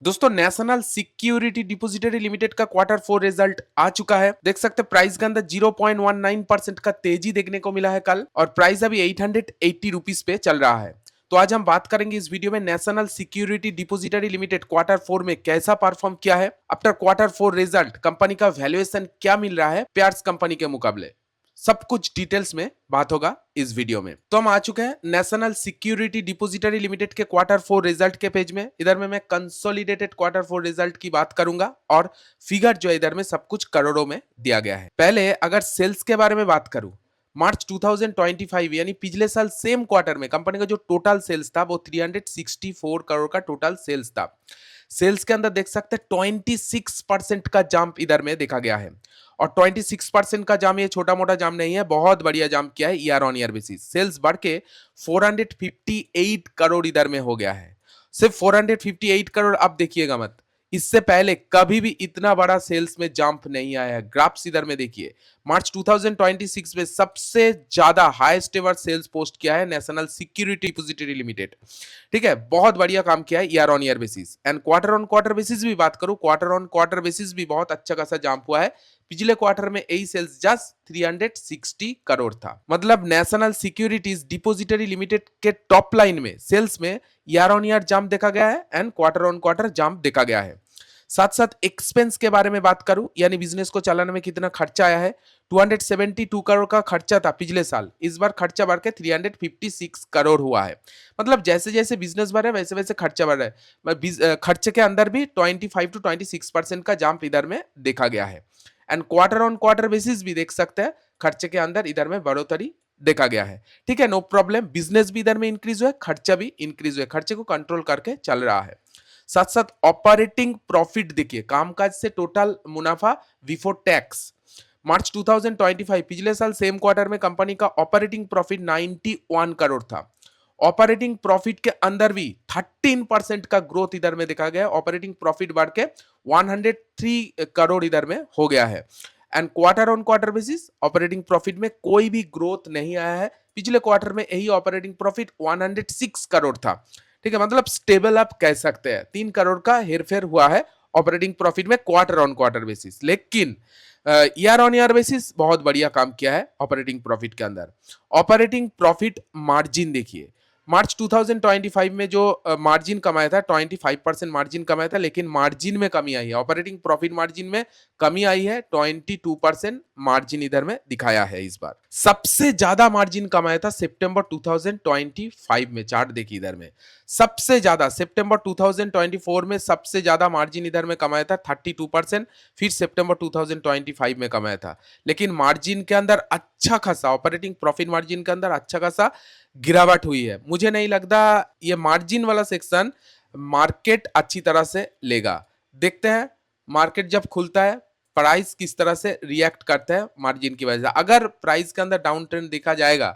दोस्तों national security depository limited का quarter 4 result आ चुका है। देख सकते हैं प्राइस के अंदर 0.19% का तेजी देखने को मिला है कल, और प्राइस अभी 880 रुपीज पे चल रहा है। तो आज हम बात करेंगे इस वीडियो में national security depository limited quarter 4 में कैसा परफॉर्म किया है, आफ्टर क्वार्टर 4 रिजल्ट कंपनी का वैल्यूएशन क्या मिल रहा है पेयर्स कंपनी के मुकाबले, सब कुछ डिटेल्स में बात होगा इस वीडियो में। तो हम आ चुके हैं नेशनल सिक्योरिटी डिपॉजिटरी लिमिटेड के क्वार्टर 4 रिजल्ट के पेज में। इधर में मैं कंसोलिडेटेड क्वार्टर 4 रिजल्ट की बात करूंगा, और फिगर जो है इधर में सब कुछ करोड़ों में दिया गया है। पहले अगर सेल्स के बारे में बात करूं, मार्च 2025 यानी पिछले साल सेम क्वार्टर में कंपनी का जो टोटल सेल्स था वो 364 करोड़ का टोटल सेल्स था। सेल्स के अंदर देख सकते हैं 26% का जंप इधर में देखा गया है, और 26% का जाम ये छोटा मोटा जाम नहीं है, बहुत बढ़िया जाम किया है year on year basis. Sales बढ़ के 458 करोड़ इधर में हो गया है, सिर्फ 458 करोड़। अब देखिएगा मत, इससे पहले कभी भी इतना बड़ा सेल्स में जंप नहीं आया है। ग्राफ्स इधर में देखिए, मार्च 2026 में सबसे ज्यादा हाईएस्ट एवर सेल्स पोस्ट किया है नेशनल सिक्योरिटी डिपॉजिटरी लिमिटेड। ठीक है, बहुत बढ़िया काम किया है year on year basis. And quarter on quarter basis भी बात करूं, क्वार्टर ऑन क्वार्टर बेसिस भी बहुत अच्छा खासा जंप हुआ है। पिछले क्वार्टर में यही सेल्स जस्ट 360 करोड़ था। मतलब नेशनल सिक्योरिटीज डिपॉजिटरी लिमिटेड के टॉप लाइन में सेल्स में ईयर ऑन ईयर जंप देखा गया है, and quarter on quarter jump देखा गया है। साथ साथ एक्सपेंस के बारे में बात करूं, यानी बिजनेस को चलाने में कितना खर्चा आया है, 272 करोड़ का खर्चा था पिछले साल, इस बार खर्चा बढ़ के 356 करोड़ हुआ है। मतलब जैसे जैसे बिजनेस बढ़ रहा है वैसे वैसे खर्चा बढ़ रहा है। खर्चे के अंदर भी 25 to 26% का जंप इधर में देखा गया है। And quarter on quarter basis भी देख सकते हैं खर्चे के अंदर इधर में बढ़ोतरी देखा गया है। ठीक है, नो प्रॉब्लम, बिजनेस भी इधर में इंक्रीज हुआ है, खर्चा भी इंक्रीज हुआ है, खर्चे को कंट्रोल करके चल रहा है। साथ साथ ऑपरेटिंग प्रॉफिट देखिए, कामकाज से टोटल मुनाफा बिफोर टैक्स, मार्च 2025 पिछले साल सेम क्वार्टर में कंपनी का ऑपरेटिंग प्रॉफिट 91 करोड़ था। ऑपरेटिंग प्रॉफिट के अंदर भी 13% का ग्रोथ इधर में देखा गया है। ऑपरेटिंग प्रॉफिट बढ़ के 103 करोड़ इधर में हो गया है। And quarter on quarter basis operating profit में कोई भी ग्रोथ नहीं आया है। पिछले क्वार्टर में यही ऑपरेटिंग प्रॉफिट 106 करोड़ था। ठीक है, मतलब स्टेबल आप कह सकते हैं, 3 करोड़ का हेरफेर हुआ है ऑपरेटिंग प्रॉफिट में क्वार्टर ऑन क्वार्टर बेसिस। लेकिन ईयर ऑन ईयर बेसिस बहुत बढ़िया काम किया है ऑपरेटिंग प्रॉफिट के अंदर। ऑपरेटिंग प्रॉफिट मार्जिन देखिए, मार्च 2025 में जो मार्जिन कमाया था 25% मार्जिन कमाया था, लेकिन मार्जिन में कमी आई है, ऑपरेटिंग प्रॉफिट मार्जिन में कमी आई है। 22% मार्जिन इधर में दिखाया है इस बार। सबसे ज्यादा मार्जिन कमाया था सितंबर 2025 में, चार्ट देखिए इधर में सबसे ज्यादा। सितंबर 2024 में सबसे ज्यादा मार्जिन इधर में कमाया था 32%, फिर सितंबर 2025 में कमाया था। लेकिन मार्जिन के अंदर अच्छा खासा, ऑपरेटिंग प्रॉफिट मार्जिन के अंदर अच्छा खासा गिरावट हुई है। मुझे नहीं लगता ये मार्जिन वाला सेक्शन मार्केट अच्छी तरह से लेगा। देखते हैं मार्केट जब खुलता है प्राइस किस तरह से रिएक्ट करता है मार्जिन की वजह से। अगर प्राइस के अंदर डाउन ट्रेंड देखा जाएगा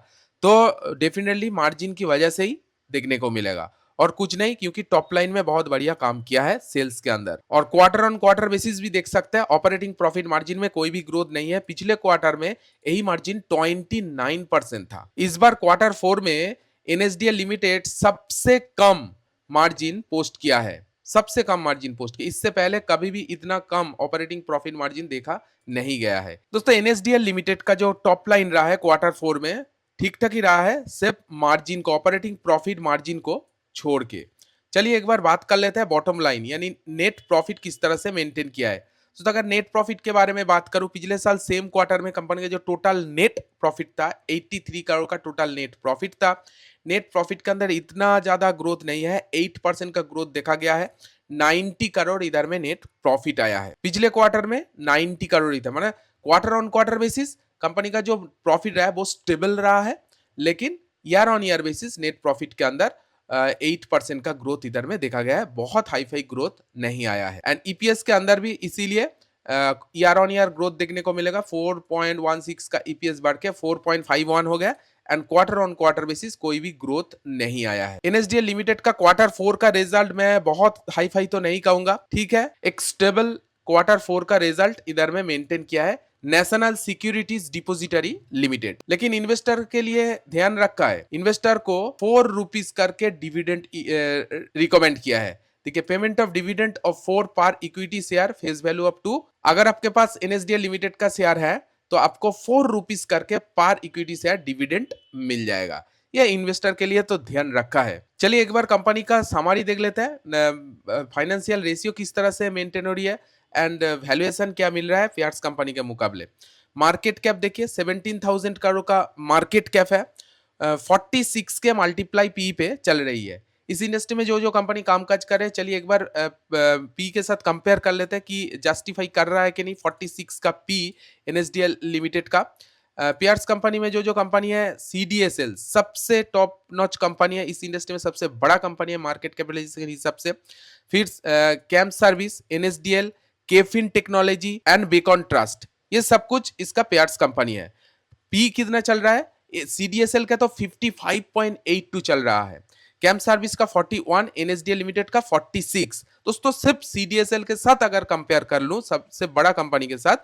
तो डेफिनेटली मार्जिन की वजह से ही देखने को मिलेगा, और कुछ नहीं, क्योंकि टॉप लाइन में बहुत बढ़िया काम किया है सेल्स के अंदर। और क्वार्टर ऑन क्वार्टर बेसिस भी देख सकते हैं ऑपरेटिंग प्रॉफिट मार्जिन में कोई भी ग्रोथ नहीं है। पिछले क्वार्टर में यही मार्जिन 29% था। इस बार क्वार्टर 4 में एनएसडीएल लिमिटेड सबसे कम मार्जिन पोस्ट किया है, सबसे कम मार्जिन पोस्ट किया। इससे पहले कभी भी इतना कम ऑपरेटिंग प्रॉफिट मार्जिन देखा नहीं गया है। दोस्तों एनएसडीएल लिमिटेड का जो टॉप लाइन रहा है क्वार्टर 4 में ठीक ठाक ही रहा है, सिर्फ मार्जिन को, ऑपरेटिंग प्रॉफिट मार्जिन को छोड़ के। चलिए एक बार बात कर लेते हैं बॉटम लाइन, यानी नेट प्रॉफिट किस तरह से मेंटेन किया है। तो अगर नेट प्रॉफिट के बारे में बात करूं, पिछले साल सेम क्वार्टर में कंपनी का जो टोटल नेट प्रॉफिट था 83 करोड़ का टोटल नेट प्रॉफिट था। नेट प्रॉफिट के अंदर इतना ज्यादा ग्रोथ नहीं है, 8% का ग्रोथ देखा गया है। 90 करोड़ इधर में नेट प्रॉफिट आया है। पिछले क्वार्टर में 90 करोड़ ही था। मतलब quarter on quarter basis company का जो प्रॉफिट रहा है वो स्टेबल रहा है, लेकिन year on year basis net profit के अंदर 8% का ग्रोथ इधर में देखा गया है, बहुत हाई फाई ग्रोथ नहीं आया है। एंड ईपीएस के अंदर भी इसीलिए ईयर ऑन ईयर ग्रोथ देखने को मिलेगा। 4.16 का ईपीएस बढ़ के 4.51 हो गया, and quarter on quarter basis कोई भी ग्रोथ नहीं आया है। एनएसडीएल लिमिटेड का क्वार्टर 4 का रिजल्ट मैं बहुत हाई फाई तो नहीं कहूंगा, ठीक है, एक स्टेबल क्वार्टर 4 का रिजल्ट इधर में मेंटेन किया है नेशनल सिक्योरिटीज डिपॉजिटरी लिमिटेड। लेकिन इन्वेस्टर के लिए ध्यान रखा है, इन्वेस्टर को 4 रुपीज करके डिविडेंड रिकमेंड किया है। देखिए पेमेंट ऑफ डिविडेंड ऑफ 4 पर equity share face value up to, अगर आपके पास एनएसडीएल लिमिटेड का शेयर है तो आपको 4 रुपीज करके पर इक्विटी शेयर डिविडेंड मिल जाएगा। यह इन्वेस्टर के लिए तो ध्यान रखा है। चलिए एक बार कंपनी का समरी देख लेते हैं, फाइनेंशियल रेशियो किस तरह से मेंटेन हो रही है एंड वैल्यूएशन क्या मिल रहा है फियाट्स कंपनी के मुकाबले। मार्केट कैप देखिए 17,000 करोड़ का मार्केट कैप है, 46 के मल्टीप्लाई पी पे चल रही है। इस इंडस्ट्री में जो जो कंपनी कामकाज कर रहे हैं, चलिए एक बार पी के साथ कंपेयर कर लेते हैं कि जस्टिफाई कर रहा है कि नहीं 46 का पी एनएसडीएल लिमिटेड का। पीआरस कंपनी में जो जो कंपनी है, सीडीएसएल सबसे टॉप नॉच कंपनी है, इस इंडस्ट्री में सबसे बड़ा कंपनी है मार्केट कैपिटलाइजेशन के हिसाब से। फिर camp service, NSDL, KFin technology and beacon trust, ये सब कुछ इसका पेयर्स कंपनी है। पी कितना चल रहा है, सीडीएसएल का तो 55.82 चल रहा है, कैम्प सर्विस का 41, एनएसडीएल लिमिटेड का 46। दोस्तों सिर्फ सीडीएसएल के साथ अगर कंपेयर कर लूं सबसे बड़ा कंपनी के साथ,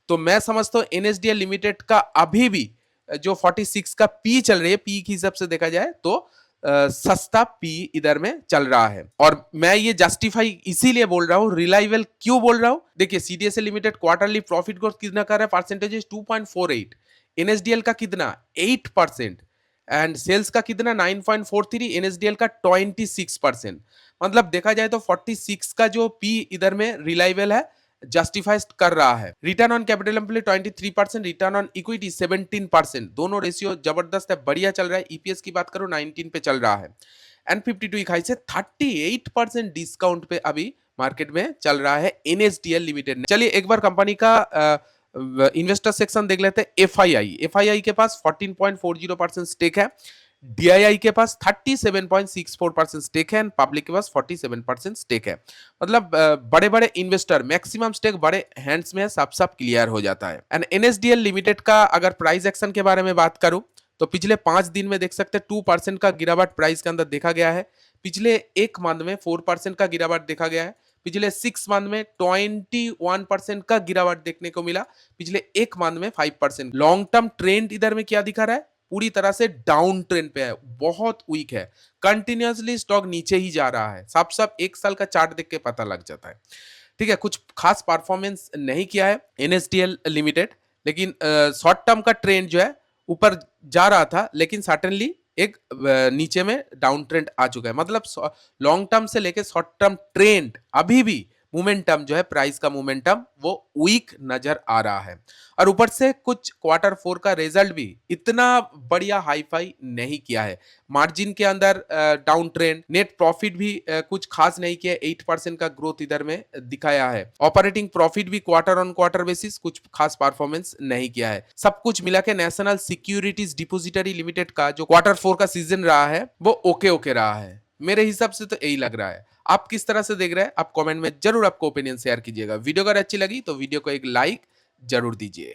तो मैं समझता हूं एनएसडीएल लिमिटेड का अभी भी जो 46 का पी चल रही है, पी के हिसाब से देखा जाए तो सस्ता पी इधर में चल रहा है। और मैं ये जस्टिफाई इसीलिए बोल रहा हूं, रिलायबल क्यों बोल रहा हूं, देखिए CDSL limited quarterly profit growth कितना कर रहा है, परसेंटेज 2.48, एनएसडीएल का कितना 8% एंड सेल्स का कितना 9.43, एनएसडीएल का 26%। मतलब देखा जाए तो 46 का जो पी इधर में रिलायबल है, जस्टिफाई कर रहा है। Return on capital employed 23%, return on equity 17%, दोनों रेशियो जबरदस्त है, बढ़िया चल रहा है। ईपीएस की बात करो 19 पे चल रहा है एंड 52 इकाई से 38% डिस्काउंट पे अभी मार्केट में चल रहा है एनएसडीएल लिमिटेड। चलिए एक बार कंपनी का इन्वेस्टर सेक्शन देख लेते हैं। एफआईआई के पास 14.40% स्टेक है, डीआईआई के पास 37.64% स्टेक है एंड पब्लिक के पास 47% स्टेक है। मतलब बड़े बड़े इन्वेस्टर मैक्सिमम स्टेक बड़े हैंड्स में है, सब सब क्लियर हो जाता है। एंड एनएसडीएल लिमिटेड का अगर प्राइस एक्शन के बारे में बात करूं तो पिछले 5 दिन में देख सकते हैं 2% का गिरावट प्राइस के अंदर देखा गया है, पिछले एक मंथ में 4% का गिरावट देखा गया है, पिछले 6 मंथ में 21% का गिरावट देखने को मिला, पिछले एक मंथ में 5%। लॉन्ग टर्म ट्रेंड इधर में क्या दिखा रहा है, पूरी तरह से डाउन ट्रेंड पे है, बहुत वीक है, कंटिन्यूअसली स्टॉक नीचे ही जा रहा है, सब सब एक साल का चार्ट देख के पता लग जाता है। ठीक है, कुछ खास परफॉर्मेंस नहीं किया है एनएसडीएल लिमिटेड, लेकिन शॉर्ट टर्म का ट्रेंड जो है ऊपर जा रहा था, लेकिन सर्टेनली एक नीचे में डाउन ट्रेंड आ चुका है। मतलब लॉन्ग टर्म से लेके शॉर्ट टर्म ट्रेंड अभी भी मोमेंटम जो है, प्राइस का मोमेंटम वो वीक नजर आ रहा है। और ऊपर से कुछ क्वार्टर 4 का रिजल्ट भी इतना बढ़िया हाईफाई नहीं किया है, मार्जिन के अंदर डाउन ट्रेंड, नेट प्रॉफिट भी कुछ खास नहीं किया, 8% का ग्रोथ इधर में दिखाया है, ऑपरेटिंग प्रॉफिट भी क्वार्टर ऑन क्वार्टर बेसिस कुछ खास परफॉर्मेंस नहीं किया है। सब कुछ मिला के नेशनल सिक्योरिटीज डिपोजिटरी लिमिटेड का जो क्वार्टर 4 का सीजन रहा है वो ओके ओके रहा है, मेरे हिसाब से तो यही लग रहा है। आप किस तरह से देख रहे हैं, आप कमेंट में जरूर आपको ओपिनियन शेयर कीजिएगा। वीडियो अगर अच्छी लगी तो वीडियो को एक लाइक जरूर दीजिए।